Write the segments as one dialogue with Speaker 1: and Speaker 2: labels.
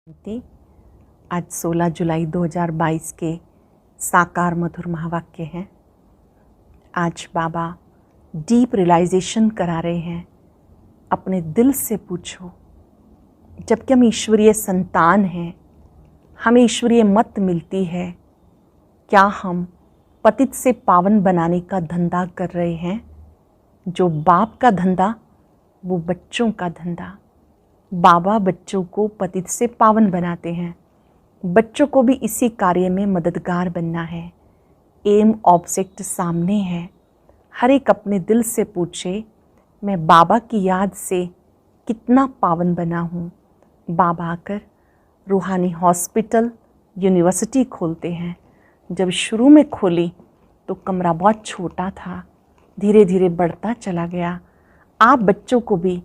Speaker 1: थी। आज 16 जुलाई 2022 के साकार मधुर महावाक्य हैं। आज बाबा डीप रियलाइजेशन करा रहे हैं। अपने दिल से पूछो, जबकि हम ईश्वरीय संतान हैं, हमें ईश्वरीय मत मिलती है, क्या हम पतित से पावन बनाने का धंधा कर रहे हैं? जो बाप का धंधा वो बच्चों का धंधा। बाबा बच्चों को पतित से पावन बनाते हैं। बच्चों को भी इसी कार्य में मददगार बनना है। एम ऑब्जेक्ट सामने है। हर एक अपने दिल से पूछे, मैं बाबा की याद से कितना पावन बना हूँ। बाबा आकर रूहानी हॉस्पिटल यूनिवर्सिटी खोलते हैं। जब शुरू में खोली तो कमरा बहुत छोटा था, धीरे धीरे बढ़ता चला गया। आप बच्चों को भी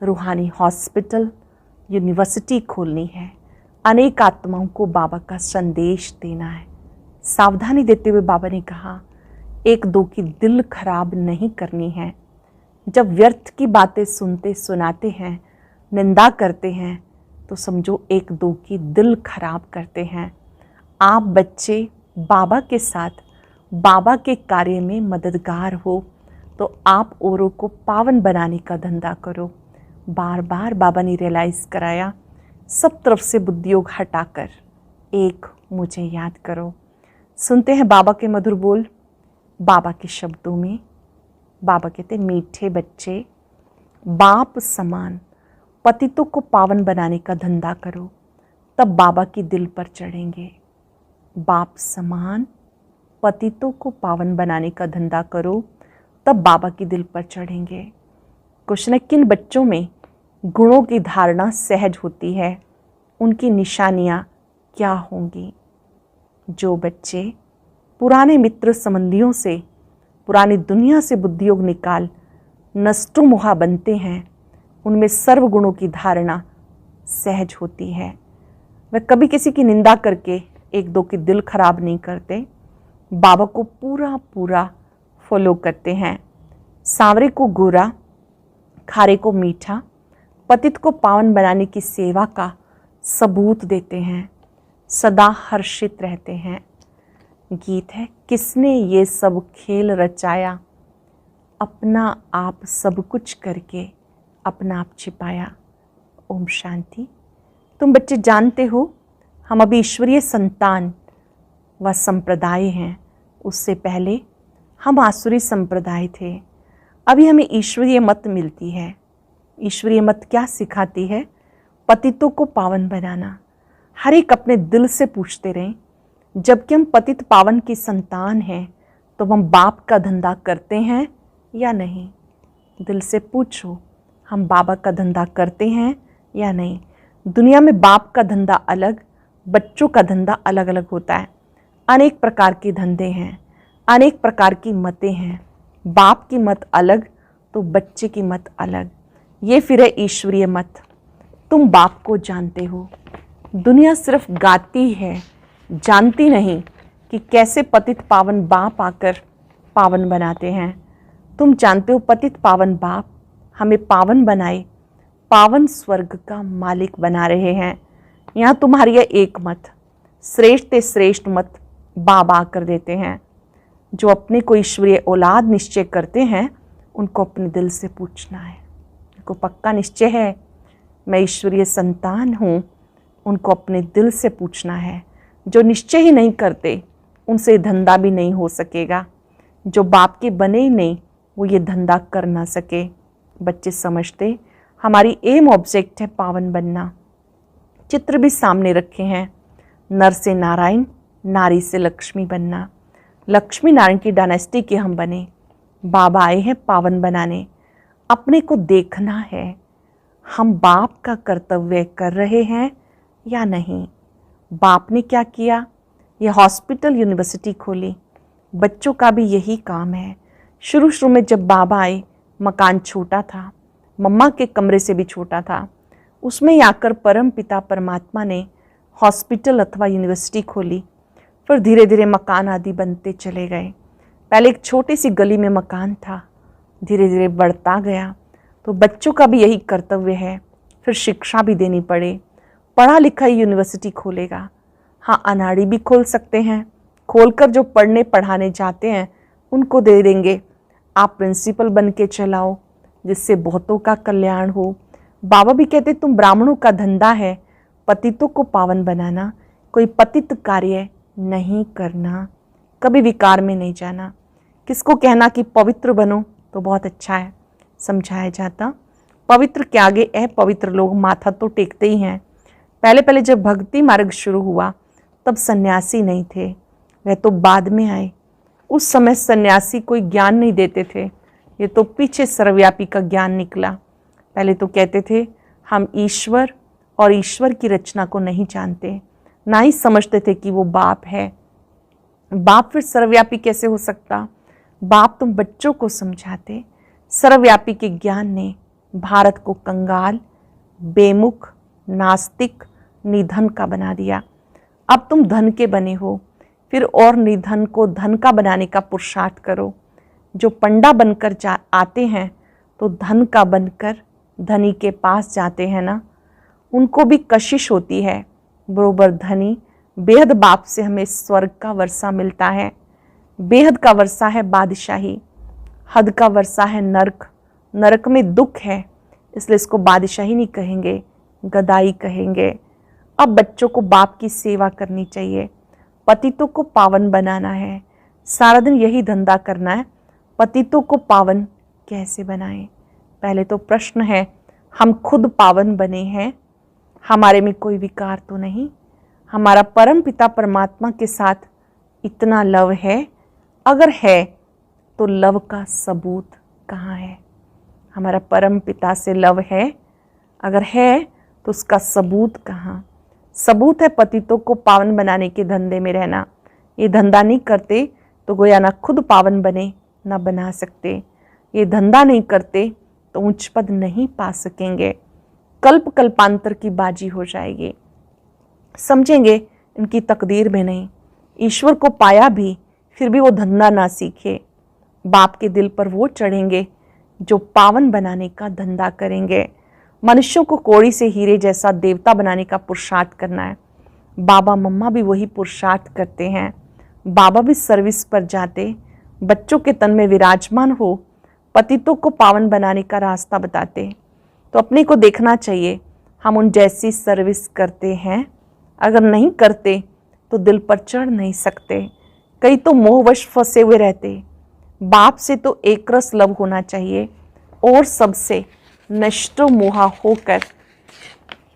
Speaker 1: रूहानी हॉस्पिटल यूनिवर्सिटी खोलनी है। अनेक आत्माओं को बाबा का संदेश देना है। सावधानी देते हुए बाबा ने कहा, एक दो की दिल खराब नहीं करनी है। जब व्यर्थ की बातें सुनते सुनाते हैं, निंदा करते हैं, तो समझो एक दो की दिल खराब करते हैं। आप बच्चे बाबा के साथ बाबा के कार्य में मददगार हो, तो आप औरों को पावन बनाने का धंधा करो। बार बार बाबा ने रियलाइज़ कराया, सब तरफ से बुद्धियोग हटाकर एक मुझे याद करो। सुनते हैं बाबा के मधुर बोल। बाबा के शब्दों में बाबा कहते, मीठे बच्चे, बाप समान पतितों को पावन बनाने का धंधा करो, तब बाबा की दिल पर चढ़ेंगे। बाप समान पतितों को पावन बनाने का धंधा करो, तब बाबा की दिल पर चढ़ेंगे। कुछ न किन बच्चों में गुणों की धारणा सहज होती है, उनकी निशानियाँ क्या होंगी? जो बच्चे पुराने मित्र संबंधियों से, पुरानी दुनिया से बुद्धियोग निकाल नष्टो मोहा बनते हैं, उनमें सर्व गुणों की धारणा सहज होती है। वे कभी किसी की निंदा करके एक दो की दिल खराब नहीं करते, बाबा को पूरा पूरा फॉलो करते हैं। सांवरे को गोरा, खारे को मीठा, पतित को पावन बनाने की सेवा का सबूत देते हैं। सदा हर्षित रहते हैं। गीत है, किसने ये सब खेल रचाया, अपना आप सब कुछ करके अपना आप छिपाया। ओम शांति। तुम बच्चे जानते हो, हम अभी ईश्वरीय संतान व संप्रदाय हैं। उससे पहले हम आसुरी संप्रदाय थे। अभी हमें ईश्वरीय मत मिलती है। ईश्वरीय मत क्या सिखाती है? पतितों को पावन बनाना। हर एक अपने दिल से पूछते रहें, जबकि हम पतित पावन की संतान हैं, तो हम बाप का धंधा करते हैं या नहीं? दिल से पूछो, हम बाबा का धंधा करते हैं या नहीं? दुनिया में बाप का धंधा अलग, बच्चों का धंधा अलग अलग होता है। अनेक प्रकार के धंधे हैं, अनेक प्रकार की मतें हैं। बाप की मत अलग तो बच्चे की मत अलग। ये फिर है ईश्वरीय मत। तुम बाप को जानते हो। दुनिया सिर्फ गाती है, जानती नहीं कि कैसे पतित पावन बाप आकर पावन बनाते हैं। तुम जानते हो पतित पावन बाप हमें पावन बनाए, पावन स्वर्ग का मालिक बना रहे हैं। यहाँ तुम्हारी यह एक मत, श्रेष्ठ श्रेष्ठ मत बाबा आकर देते हैं। जो अपने को ईश्वरीय औलाद निश्चय करते हैं, उनको अपने दिल से पूछना है। उनको पक्का निश्चय है मैं ईश्वरीय संतान हूँ, उनको अपने दिल से पूछना है। जो निश्चय ही नहीं करते, उनसे धंधा भी नहीं हो सकेगा। जो बाप के बने ही नहीं, वो ये धंधा कर ना सके। बच्चे समझते हमारी एम ऑब्जेक्ट है पावन बनना। चित्र भी सामने रखे हैं, नर से नारायण, नारी से लक्ष्मी बनना। लक्ष्मी नारायण की डायनेस्टी के हम बने। बाबा आए हैं पावन बनाने। अपने को देखना है, हम बाप का कर्तव्य कर रहे हैं या नहीं। बाप ने क्या किया? ये हॉस्पिटल यूनिवर्सिटी खोली। बच्चों का भी यही काम है। शुरू शुरू में जब बाबा आए, मकान छोटा था, मम्मा के कमरे से भी छोटा था। उसमें ही आकर परम पिता परमात्मा ने हॉस्पिटल अथवा यूनिवर्सिटी खोली। फिर धीरे धीरे मकान आदि बनते चले गए। पहले एक छोटी सी गली में मकान था, धीरे धीरे बढ़ता गया। तो बच्चों का भी यही कर्तव्य है। फिर शिक्षा भी देनी पड़े, पढ़ा लिखा यूनिवर्सिटी खोलेगा। हाँ, अनाड़ी भी खोल सकते हैं, खोलकर जो पढ़ने पढ़ाने जाते हैं उनको दे देंगे। आप प्रिंसिपल बन के चलाओ जिससे बहुतों का कल्याण हो। बाबा भी कहते तुम ब्राह्मणों का धंधा है पतितों को पावन बनाना, कोई पतित कार्य नहीं करना, कभी विकार में नहीं जाना। किसको कहना कि पवित्र बनो तो बहुत अच्छा है, समझाया जाता पवित्र के आगे अपवित्र लोग माथा तो टेकते ही हैं। पहले पहले जब भक्ति मार्ग शुरू हुआ तब सन्यासी नहीं थे, वह तो बाद में आए। उस समय सन्यासी कोई ज्ञान नहीं देते थे, ये तो पीछे सर्वव्यापी का ज्ञान निकला। पहले तो कहते थे हम ईश्वर और ईश्वर की रचना को नहीं जानते, ना ही समझते थे कि वो बाप है। बाप फिर सर्वव्यापी कैसे हो सकता? बाप तुम बच्चों को समझाते। सर्वव्यापी के ज्ञान ने भारत को कंगाल, बेमुख, नास्तिक, निधन का बना दिया। अब तुम धन के बने हो, फिर और निधन को धन का बनाने का पुरुषार्थ करो। जो पंडा बनकर आते हैं तो धन का बनकर धनी के पास जाते हैं ना, उनको भी कशिश होती है। बरोबर धनी बेहद बाप से हमें स्वर्ग का वर्षा मिलता है। बेहद का वर्षा है बादशाही, हद का वर्षा है नरक। नरक में दुख है, इसलिए इसको बादशाही नहीं कहेंगे, गदाई कहेंगे। अब बच्चों को बाप की सेवा करनी चाहिए, पतितों को पावन बनाना है। सारा दिन यही धंधा करना है, पतितों को पावन कैसे बनाएं। पहले तो प्रश्न है, हम खुद पावन बने हैं? हमारे में कोई विकार तो नहीं? हमारा परम पिता परमात्मा के साथ इतना लव है? अगर है तो लव का सबूत कहाँ है? हमारा परम पिता से लव है? अगर है तो उसका सबूत कहाँ? सबूत है पतितों को पावन बनाने के धंधे में रहना। ये धंधा नहीं करते तो गोया ना खुद पावन बने ना बना सकते। ये धंधा नहीं करते तो उच्च पद नहीं पा सकेंगे। कल्प कल्पांतर की बाजी हो जाएगी। समझेंगे इनकी तकदीर में नहीं। ईश्वर को पाया भी फिर भी वो धंधा ना सीखे। बाप के दिल पर वो चढ़ेंगे जो पावन बनाने का धंधा करेंगे। मनुष्यों को कोड़ी से हीरे जैसा देवता बनाने का पुरुषार्थ करना है। बाबा मम्मा भी वही पुरुषार्थ करते हैं। बाबा भी सर्विस पर जाते, बच्चों के तन में विराजमान हो, पतितों को पावन बनाने का रास्ता बताते। तो अपने को देखना चाहिए हम उन जैसी सर्विस करते हैं। अगर नहीं करते तो दिल पर चढ़ नहीं सकते। कई तो मोहवश फंसे हुए रहते। बाप से तो एक रस लव होना चाहिए और सबसे नष्टो मोहा होकर,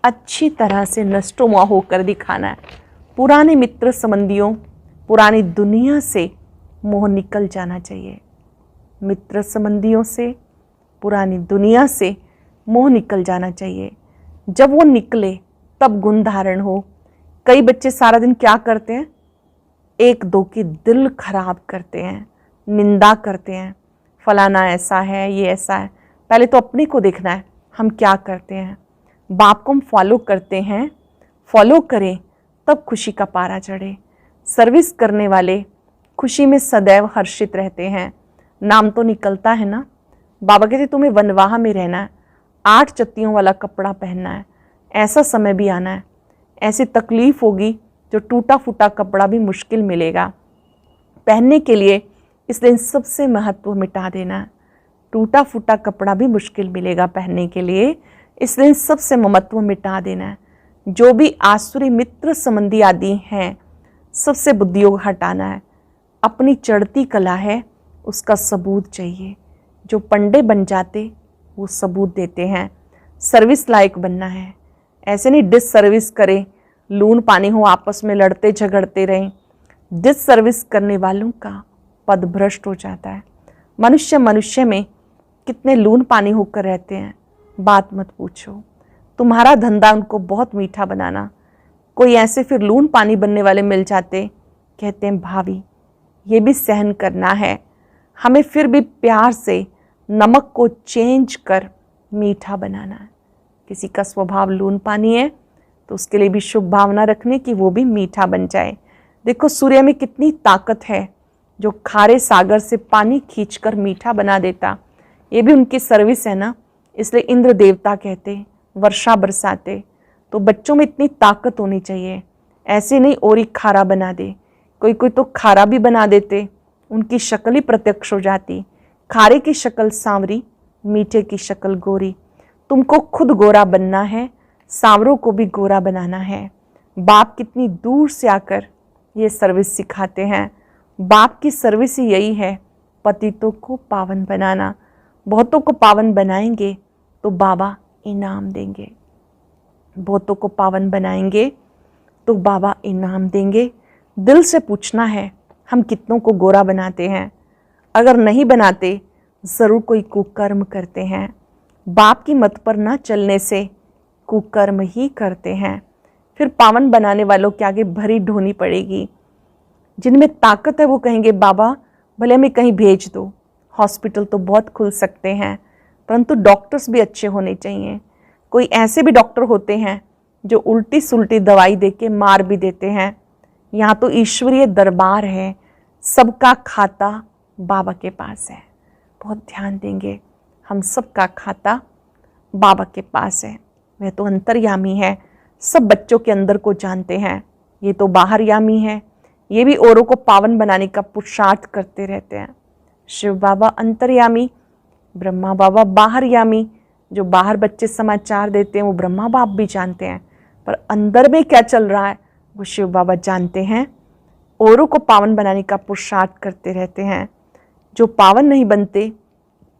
Speaker 1: अच्छी तरह से नष्टो मोहा होकर दिखाना है। पुराने मित्र संबंधियों, पुरानी दुनिया से मोह निकल जाना चाहिए। मित्र संबंधियों से, पुरानी दुनिया से मोह निकल जाना चाहिए। जब वो निकले तब गुण धारण हो। कई बच्चे सारा दिन क्या करते हैं? एक दो की दिल खराब करते हैं, निंदा करते हैं, फलाना ऐसा है, ये ऐसा है। पहले तो अपने को देखना है हम क्या करते हैं। बाप को हम फॉलो करते हैं, फॉलो करें तब खुशी का पारा चढ़े। सर्विस करने वाले खुशी में सदैव हर्षित रहते हैं। नाम तो निकलता है ना। बाबा कहते तुम्हें वनवाह में रहना है, 8 चत्तियों वाला कपड़ा पहनना है। ऐसा समय भी आना है, ऐसी तकलीफ होगी जो टूटा फूटा कपड़ा भी मुश्किल मिलेगा पहनने के लिए। इसलिए सबसे महत्व मिटा देना। टूटा फूटा कपड़ा भी मुश्किल मिलेगा पहनने के लिए, इसलिए सबसे महत्व मिटा देना। जो भी आसुरी मित्र संबंधी आदि हैं सबसे बुद्धियोग हटाना है। अपनी चढ़ती कला है उसका सबूत चाहिए। जो पंडे बन जाते वो सबूत देते हैं। सर्विस लायक बनना है, ऐसे नहीं डिस सर्विस करें, लून पानी हो आपस में लड़ते झगड़ते रहें। डिस सर्विस करने वालों का पद भ्रष्ट हो जाता है। मनुष्य मनुष्य में कितने लून पानी होकर रहते हैं, बात मत पूछो। तुम्हारा धंधा उनको बहुत मीठा बनाना। कोई ऐसे फिर लून पानी बनने वाले मिल जाते, कहते हैं भाभी ये भी सहन करना है, हमें फिर भी प्यार से नमक को चेंज कर मीठा बनाना है। किसी का स्वभाव लून पानी है तो उसके लिए भी शुभ भावना रखने की वो भी मीठा बन जाए। देखो सूर्य में कितनी ताकत है जो खारे सागर से पानी खींचकर मीठा बना देता। ये भी उनकी सर्विस है ना। इसलिए इंद्र देवता कहते वर्षा बरसाते। तो बच्चों में इतनी ताकत होनी चाहिए। ऐसे नहीं और ही खारा बना दे, कोई कोई तो खारा भी बना देते, उनकी शक्ल ही प्रत्यक्ष हो जाती। खारे की शक्ल सांवरी, मीठे की शक्ल गोरी। तुमको खुद गोरा बनना है, सांवरों को भी गोरा बनाना है। बाप कितनी दूर से आकर ये सर्विस सिखाते हैं। बाप की सर्विस ही यही है, पतितों को पावन बनाना। बहुतों को पावन बनाएंगे तो बाबा इनाम देंगे। बहुतों को पावन बनाएंगे तो बाबा इनाम देंगे। दिल से पूछना है हम कितनों को गोरा बनाते हैं। अगर नहीं बनाते ज़रूर कोई कुकर्म करते हैं। बाप की मत पर ना चलने से कुकर्म ही करते हैं। फिर पावन बनाने वालों के आगे भरी ढोनी पड़ेगी। जिनमें ताकत है वो कहेंगे बाबा भले हमें कहीं भेज दो। हॉस्पिटल तो बहुत खुल सकते हैं, परंतु डॉक्टर्स भी अच्छे होने चाहिए। कोई ऐसे भी डॉक्टर होते हैं जो उल्टी सुल्टी दवाई देके मार भी देते हैं। यहाँ तो ईश्वरीय दरबार है, सबका खाता बाबा के पास है। बहुत ध्यान देंगे, हम सबका खाता बाबा के पास है। वह तो अंतर्यामी है, सब बच्चों के अंदर को जानते हैं। ये तो बाहरयामी है, ये भी औरों को पावन बनाने का पुरुषार्थ करते रहते हैं। शिव बाबा अंतर्यामी, ब्रह्मा बाबा बाहरयामी। जो बाहर बच्चे समाचार देते हैं वो ब्रह्मा बाप भी जानते हैं, पर अंदर में क्या चल रहा है वो शिव बाबा जानते हैं। औरों को पावन बनाने का पुरुषार्थ करते रहते हैं। जो पावन नहीं बनते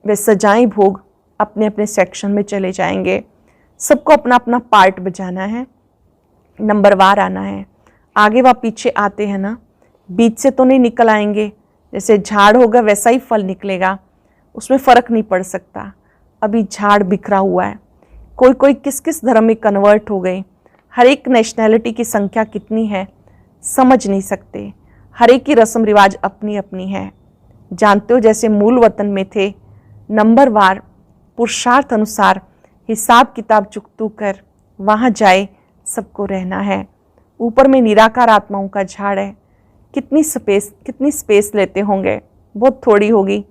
Speaker 1: वे सजाएं भोग अपने अपने सेक्शन में चले जाएंगे। सबको अपना अपना पार्ट बजाना है, नंबरवार आना है। आगे व पीछे आते हैं ना, बीच से तो नहीं निकल आएंगे। जैसे झाड़ होगा वैसा ही फल निकलेगा, उसमें फ़र्क नहीं पड़ सकता। अभी झाड़ बिखरा हुआ है। कोई कोई किस किस धर्म में कन्वर्ट हो गए। हर एक नेशनैलिटी की संख्या कितनी है समझ नहीं सकते। हर एक की रस्म रिवाज अपनी अपनी है। जानते हो जैसे मूल वतन में थे, नंबरवार पुरुषार्थ अनुसार हिसाब किताब चुकतू कर वहाँ जाए सबको रहना है। ऊपर में निराकार आत्माओं का झाड़ है। कितनी स्पेस लेते होंगे, बहुत थोड़ी होगी।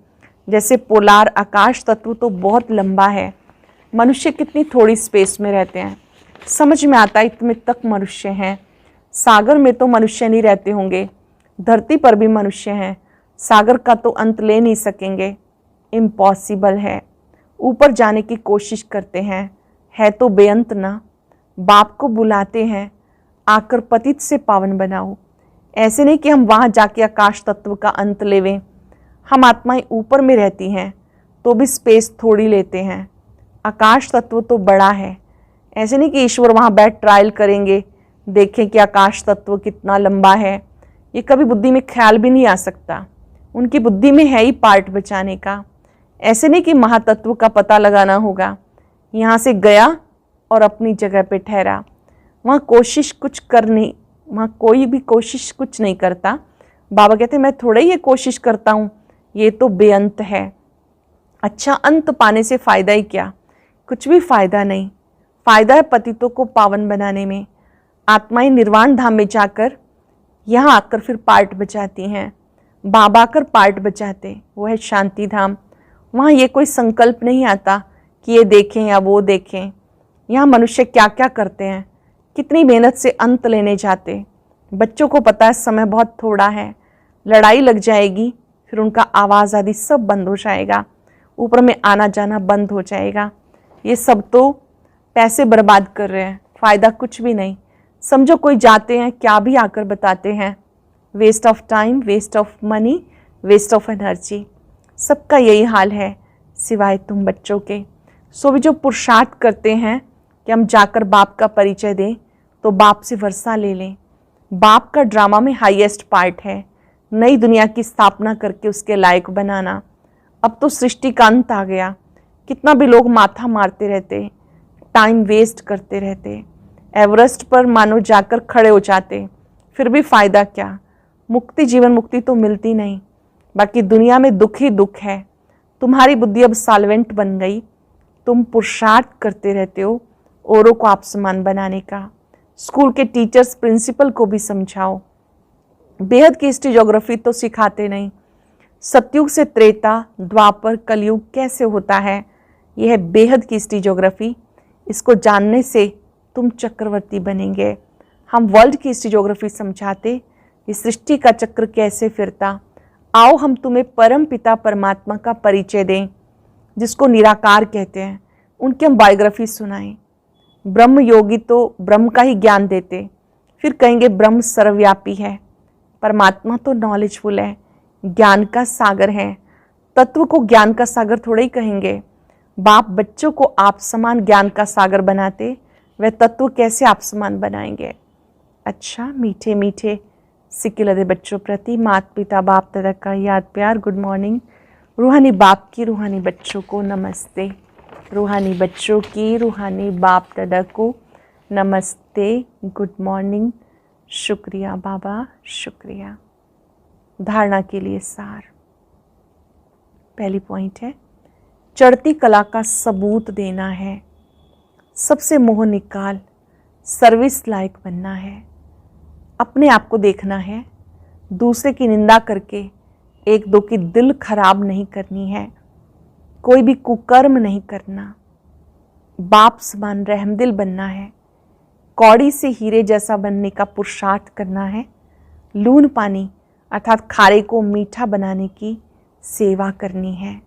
Speaker 1: जैसे पोलार आकाश तत्व तो बहुत लंबा है, मनुष्य कितनी थोड़ी स्पेस में रहते हैं। समझ में आता है इतने तक मनुष्य हैं। सागर में तो मनुष्य नहीं रहते होंगे, धरती पर भी मनुष्य हैं। सागर का तो अंत ले नहीं सकेंगे, इम्पॉसिबल है। ऊपर जाने की कोशिश करते हैं, है तो बेअंत ना। बाप को बुलाते हैं आकर पतित से पावन बनाओ। ऐसे नहीं कि हम वहाँ जाके आकाश तत्व का अंत लेवें। हम आत्माएं ऊपर में रहती हैं तो भी स्पेस थोड़ी लेते हैं। आकाश तत्व तो बड़ा है। ऐसे नहीं कि ईश्वर वहाँ बैठ ट्रायल करेंगे, देखें कि आकाश तत्व कितना लंबा है। ये कभी बुद्धि में ख्याल भी नहीं आ सकता। उनकी बुद्धि में है ही पार्ट बचाने का। ऐसे नहीं कि महातत्व का पता लगाना होगा। यहाँ से गया और अपनी जगह पे ठहरा। वहाँ कोशिश कुछ कर नहीं, वहाँ कोई भी कोशिश कुछ नहीं करता। बाबा कहते मैं थोड़ा ही ये कोशिश करता हूँ, ये तो बेअंत है। अच्छा अंत पाने से फ़ायदा ही क्या, कुछ भी फ़ायदा नहीं। फ़ायदा है पतितों को पावन बनाने में। आत्माएं निर्वाण धाम में जाकर यहाँ आकर फिर पार्ट बचाती हैं। बाबा आकर पार्ट बचाते, वो है शांति धाम। वहाँ ये कोई संकल्प नहीं आता कि ये देखें या वो देखें। यहाँ मनुष्य क्या क्या करते हैं, कितनी मेहनत से अंत लेने जाते। बच्चों को पता है समय बहुत थोड़ा है, लड़ाई लग जाएगी, फिर उनका आवाज़ आदि सब बंद हो जाएगा, ऊपर में आना जाना बंद हो जाएगा। ये सब तो पैसे बर्बाद कर रहे हैं, फ़ायदा कुछ भी नहीं। समझो कोई जाते हैं क्या भी आकर बताते हैं, waste of time, waste of money, waste of energy. सबका यही हाल है सिवाय तुम बच्चों के। सो भी जो पुरुषार्थ करते हैं कि हम जाकर बाप का परिचय दें तो बाप से वर्षा ले लें। बाप का ड्रामा में हाईएस्ट पार्ट है नई दुनिया की स्थापना करके उसके लायक बनाना। अब तो सृष्टि का अंत आ गया, कितना भी लोग माथा मारते रहते, टाइम वेस्ट करते रहते, एवरेस्ट पर मानो जाकर खड़े हो जाते, फिर भी फ़ायदा क्या। मुक्ति, जीवन मुक्ति तो मिलती नहीं, बाकी दुनिया में दुख ही दुख है। तुम्हारी बुद्धि अब साल्वेंट बन गई, तुम पुरुषार्थ करते रहते हो औरों को आप समान बनाने का। स्कूल के टीचर्स प्रिंसिपल को भी समझाओ। बेहद की हिस्ट्री ज्योग्राफी तो सिखाते नहीं। सतयुग से त्रेता, द्वापर, कलयुग कैसे होता है, यह है बेहद की हिस्ट्री ज्योग्राफी। इसको जानने से तुम चक्रवर्ती बनेंगे। हम वर्ल्ड की हिस्ट्री समझाते, ये सृष्टि का चक्र कैसे फिरता। आओ हम तुम्हें परम पिता परमात्मा का परिचय दें, जिसको निराकार कहते हैं, उनकी हम बायोग्राफी सुनाएं। ब्रह्म योगी तो ब्रह्म का ही ज्ञान देते, फिर कहेंगे ब्रह्म सर्वव्यापी है, परमात्मा तो नॉलेजफुल है, ज्ञान का सागर है। तत्व को ज्ञान का सागर थोड़ा ही कहेंगे। बाप बच्चों को आप समान ज्ञान का सागर बनाते, वह तत्व कैसे आप समान बनाएंगे। अच्छा, मीठे मीठे सिक्के बच्चों प्रति माता पिता बाप दादा का याद प्यार। Good morning. रूहानी बाप की रूहानी बच्चों को नमस्ते। रूहानी बच्चों की रूहानी बाप दादा को नमस्ते। Good morning. शुक्रिया बाबा, शुक्रिया। धारणा के लिए सार। पहली पॉइंट है, चढ़ती कला का सबूत देना है, सबसे मोह निकाल, सर्विस लायक बनना है, अपने आप को देखना है, दूसरे की निंदा करके एक दो की दिल खराब नहीं करनी है, कोई भी कुकर्म नहीं करना, बाप समान रहमदिल बनना है, कौड़ी से हीरे जैसा बनने का पुरुषार्थ करना है, लून पानी अर्थात खारे को मीठा बनाने की सेवा करनी है।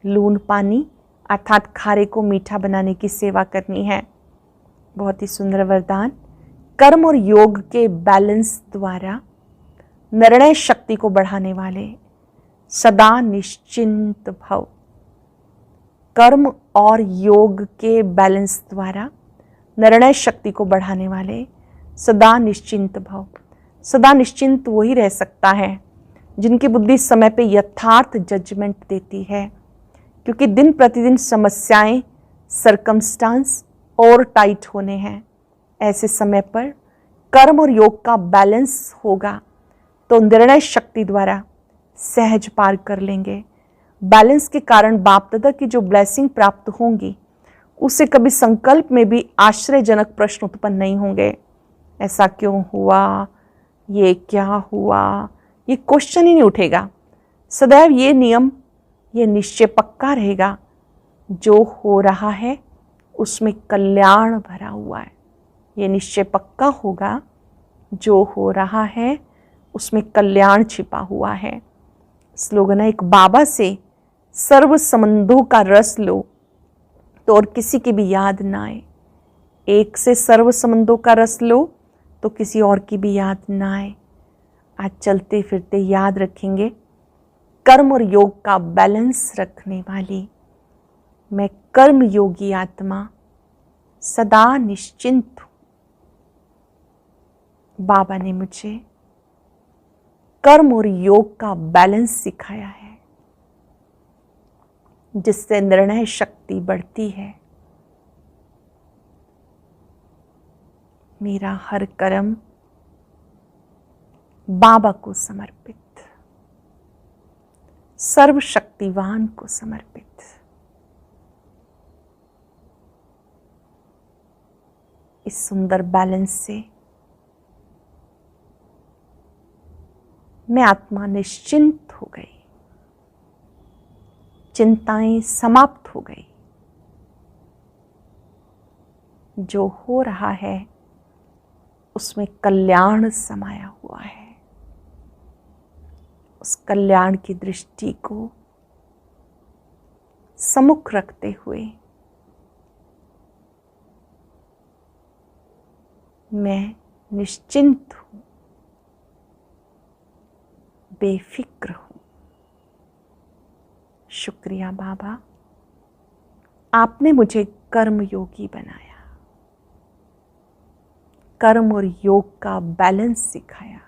Speaker 1: लून पानी अर्थात खारे को मीठा बनाने की सेवा करनी है। बहुत ही सुंदर वरदान। कर्म और योग के बैलेंस द्वारा निर्णय शक्ति को बढ़ाने वाले, सदा निश्चिंत भव। कर्म और योग के बैलेंस द्वारा निर्णय शक्ति को बढ़ाने वाले, सदा निश्चिंत भव। सदा निश्चिंत वही रह सकता है जिनकी बुद्धि समय पे यथार्थ जजमेंट देती है, क्योंकि दिन प्रतिदिन समस्याएं, सरकमस्टांस और टाइट होने हैं। ऐसे समय पर कर्म और योग का बैलेंस होगा तो निर्णय शक्ति द्वारा सहज पार कर लेंगे। बैलेंस के कारण बाप दादा की जो ब्लेसिंग प्राप्त होंगी, उससे कभी संकल्प में भी आश्चर्यजनक प्रश्न उत्पन्न नहीं होंगे। ऐसा क्यों हुआ, ये क्या हुआ, ये क्वेश्चन ही नहीं उठेगा। सदैव ये नियम, ये निश्चय पक्का रहेगा, जो हो रहा है उसमें कल्याण भरा हुआ है। ये निश्चय पक्का होगा, जो हो रहा है उसमें कल्याण छिपा हुआ है। स्लोगन है, एक बाबा से सर्व संबंधों का रस लो तो और किसी की भी याद ना आए। एक से सर्व संबंधों का रस लो तो किसी और की भी याद ना आए। आज चलते फिरते याद रखेंगे, कर्म और योग का बैलेंस रखने वाली मैं कर्म योगी आत्मा सदा निश्चिंत हूँ। बाबा ने मुझे कर्म और योग का बैलेंस सिखाया है, जिससे निर्णय शक्ति बढ़ती है। मेरा हर कर्म बाबा को समर्पित, सर्वशक्तिवान को समर्पित। इस सुंदर बैलेंस से मैं आत्मा निश्चिंत हो गई, चिंताएं समाप्त हो गई। जो हो रहा है उसमें कल्याण समाया हुआ है। उस कल्याण की दृष्टि को सम्मुख रखते हुए मैं निश्चिंत हूं, बेफिक्र हूं। शुक्रिया बाबा, आपने मुझे कर्म योगी बनाया, कर्म और योग का बैलेंस सिखाया।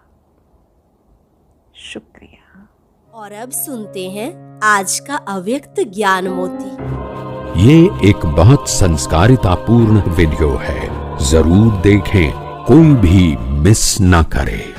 Speaker 1: शुक्रिया।
Speaker 2: और अब सुनते हैं आज का अव्यक्त ज्ञान मोती।
Speaker 3: ये एक बहुत संस्कारितापूर्ण वीडियो है, जरूर देखें, कोई भी मिस ना करे।